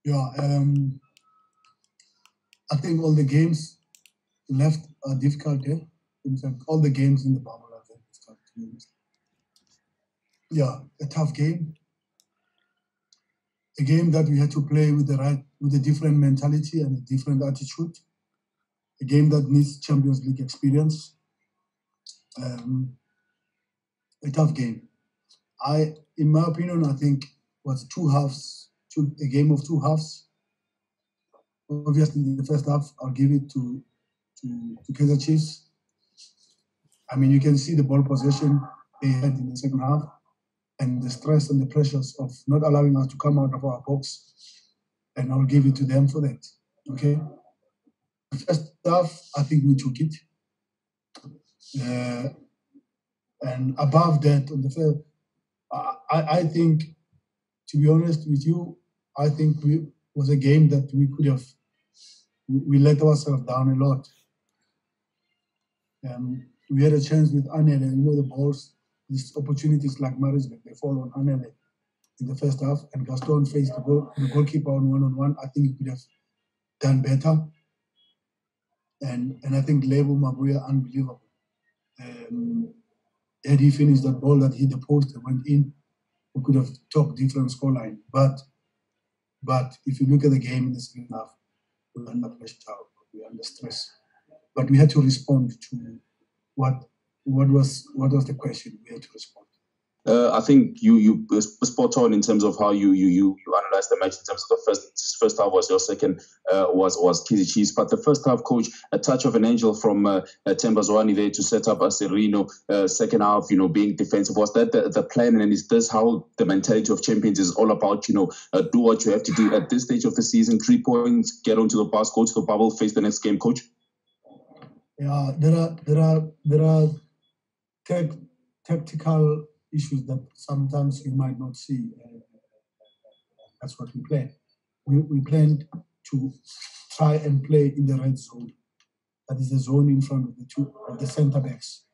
Yeah, I think all the games left are difficult. Yeah? In fact, all the games in the bubble are very difficult. To be honest. Yeah, a tough game. A game that we had to play with with a different mentality and a different attitude. A game that needs Champions League experience. A tough game. In my opinion, I think was two halves, a game of two halves. Obviously, in the first half, I'll give it to Kaizer Chiefs. I mean, you can see the ball possession they had in the second half and the stress and the pressures of not allowing us to come out of our box. And I'll give it to them for that. Okay. The first half, I think we took it. And above that, on the first, I think, to be honest with you, I think it was a game that we could have, we let ourselves down a lot. We had a chance with Anele, the balls, these opportunities like Marisbeck, they fall on Anele in the first half, and Gaston faced the goalkeeper on one-on-one. I think he could have done better. And I think Lebo Mabuya, unbelievable. Had he finished that ball that hit the post and went in, we could have talked different scoreline. But if you look at the game in the second half, we were under pressure, we were under stress. But we had to respond to what was the question. We had to respond. I think you spot on in terms of how you analyze the match in terms of the first half was your second was Kaizer Chiefs, but the first half, coach, a touch of an angel from Themba Zwane there to set up Serino. Second half, being defensive, was that the plan, and is this how the mentality of champions is all about? Do what you have to do at this stage of the season. 3 points, get onto the bus, go to the bubble, face the next game, coach. Yeah, there are tactical issues that sometimes you might not see. That's what we planned. We planned to try and play in the red zone. That is the zone in front of the center backs.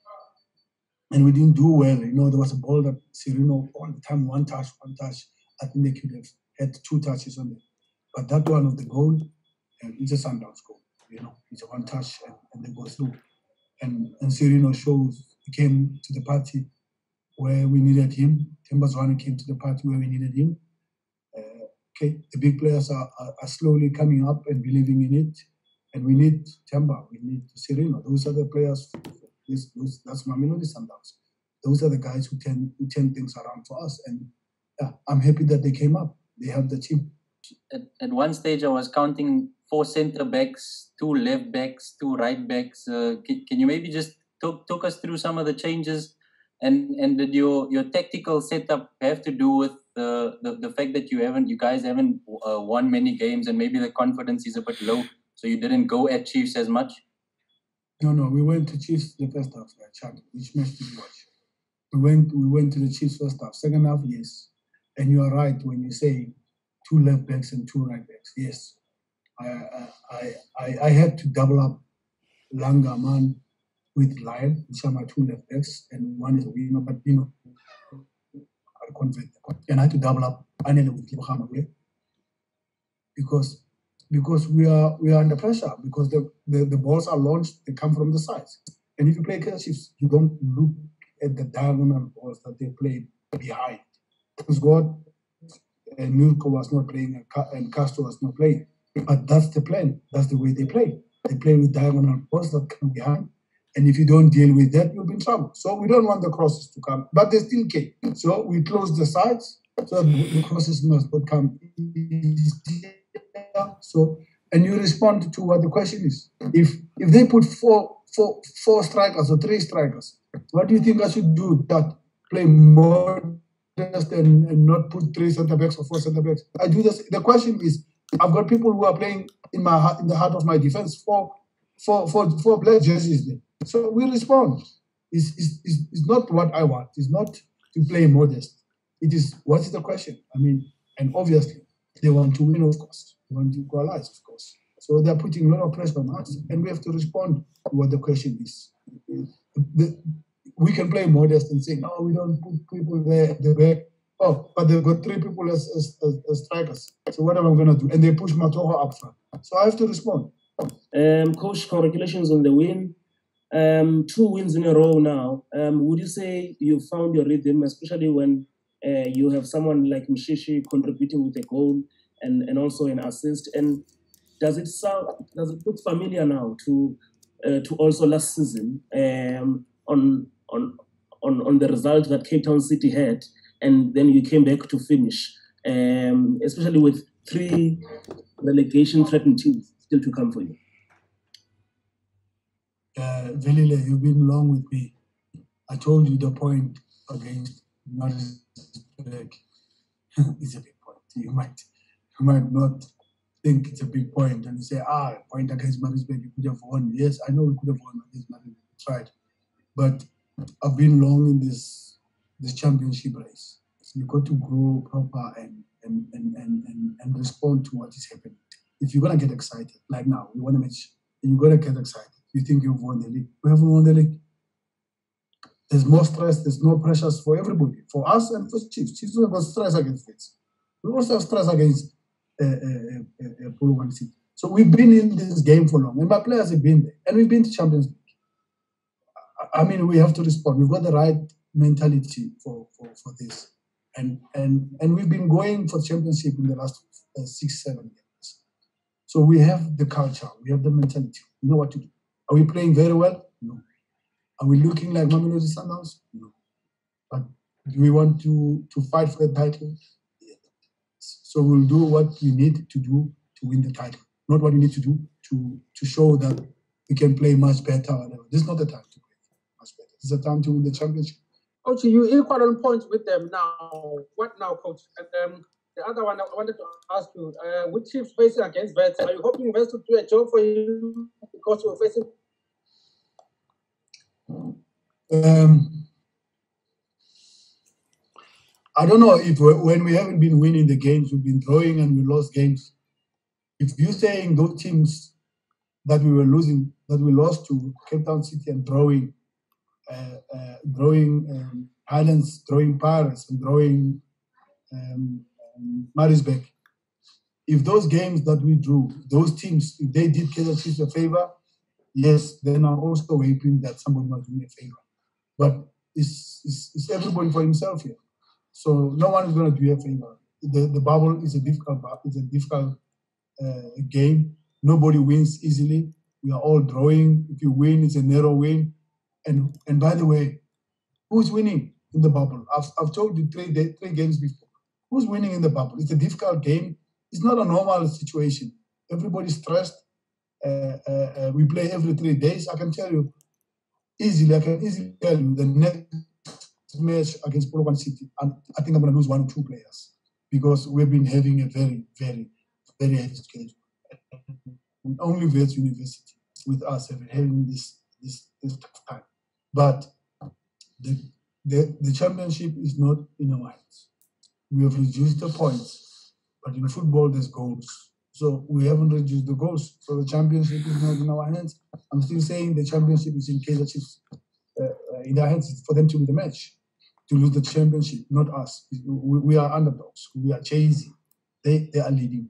And we didn't do well. There was a ball that Serino all the time, one touch. I think they could have had 2 touches on it. But that one of the goal, it's a Sundowns goal. It's a one touch and they go through. And Serino he came to the party where we needed him. Themba Zwane came to the party where we needed him. The big players are slowly coming up and believing in it. And we need Themba, we need Serino. Those are the players. That's Mamelodi Sundowns. Those are the guys who turn things around for us. And I'm happy that they came up. They have the team. At one stage, I was counting 4 centre backs, 2 left backs, 2 right backs. Can you maybe just talk us through some of the changes? And did your tactical setup have to do with the fact that you guys haven't won many games and maybe the confidence is a bit low, so you didn't go at Chiefs as much? No, we went to Chiefs the first half. Which match did you watch? We went to the Chiefs first half. Second half, yes. And you are right when you say 2 left backs and 2 right backs. Yes, I had to double up Langaman with Lyle, which are my 2 left backs, and one is a winger. But I convert, and I had to double up Anele with Libohama because we are under pressure because the balls are launched, they come from the sides, and if you play Kaizer Chiefs, you don't look at the diagonal balls that they play behind. Because God and Nurko was not playing and Castro was not playing, but that's the plan. That's the way they play. They play with diagonal balls that come behind. And if you don't deal with that, you'll be in trouble. So we don't want the crosses to come, but they still came. So we closed the sides so the crosses must not come. So, and you respond to what the question is. If they put four strikers or 3 strikers, what do you think I should do? That play more and not put 3 centre backs or 4 centre backs? I do this. The question is, I've got people who are playing in the heart of my defense for black jerseys there. So we respond. It's not what I want. It's not to play modest. It is, what is the question? I mean, and obviously they want to win, of course. They want to equalize, of course. So they're putting a lot of pressure on us, and we have to respond to what the question is. We can play modest and say, no, we don't put people there at the back. Oh, but they've got 3 people as strikers. So what am I going to do? And they push Matoho up front. So I have to respond. Coach, congratulations on the win. 2 wins in a row now. Would you say you found your rhythm, especially when you have someone like Mshishi contributing with a goal and also an assist? And does it look familiar now to also last season on the result that Cape Town City had, and then you came back to finish, especially with 3 relegation threatened teams still to come for you? Velile, you've been long with me. I told you the point against Maritzburg is a big point. You might not think it's a big point, and you say, point against Maritzburg, you could have won. Yes, I know we could have won against Maritzburg. We tried. But I've been long in this championship race. So you've got to grow proper and respond to what is happening. If you're going to get excited, like now, we want a match, and you're going to get excited. You think you've won the league. We haven't won the league. There's more stress, there's no pressures for everybody, for us and for Chiefs. Chiefs have got stress against it. We also have stress against Polo City. So we've been in this game for long, and my players have been there, and we've been to Champions League. I mean, we have to respond. We've got the right mentality for this, and we've been going for championship in the last 6, 7 years. So we have the culture, we have the mentality. We know what to do. Are we playing very well? No. Are we looking like Mamelodi Sundowns? No. But do we want to fight for the title? Yes. So we'll do what we need to do to win the title, not what we need to do to show that we can play much better or whatever. This is not the time to play much better. This is the time to win the championship. Coach, you equal on points with them now. What now, Coach? And the other one I wanted to ask you, with Chiefs facing against Vets, are you hoping Vets to do a job for you because you're facing? I don't know if when we haven't been winning the games, we've been drawing and we lost games. If you're saying those teams that we were losing, that we lost to Cape Town City and drawing Highlands, drawing Paris, and drawing Maritzburg, if those games that we drew, those teams, if they did Kaizer Chiefs a favor, yes, then I'm also hoping that somebody might do me a favor. But it's everybody for himself here. So no one is going to do a favor. The bubble is a difficult game. Nobody wins easily. We are all drawing. If you win, it's a narrow win. And by the way, who's winning in the bubble? I've told you three games before. Who's winning in the bubble? It's a difficult game. It's not a normal situation. Everybody's stressed. We play every 3 days. I can tell you easily. I can easily tell you the next match against Polo City, and I think I'm going to lose 1 or 2 players because we've been having a very, very, very heavy schedule. And only Wits University with us have been having this tough time. But the championship is not in our hands. We have reduced the points, but in football there's goals. So we haven't reduced the goals. So the championship is not in our hands. I'm still saying the championship is in Kaizer Chiefs. In their hands. It's for them to win the match, to lose the championship, not us. We are underdogs. We are chasing. They are leading.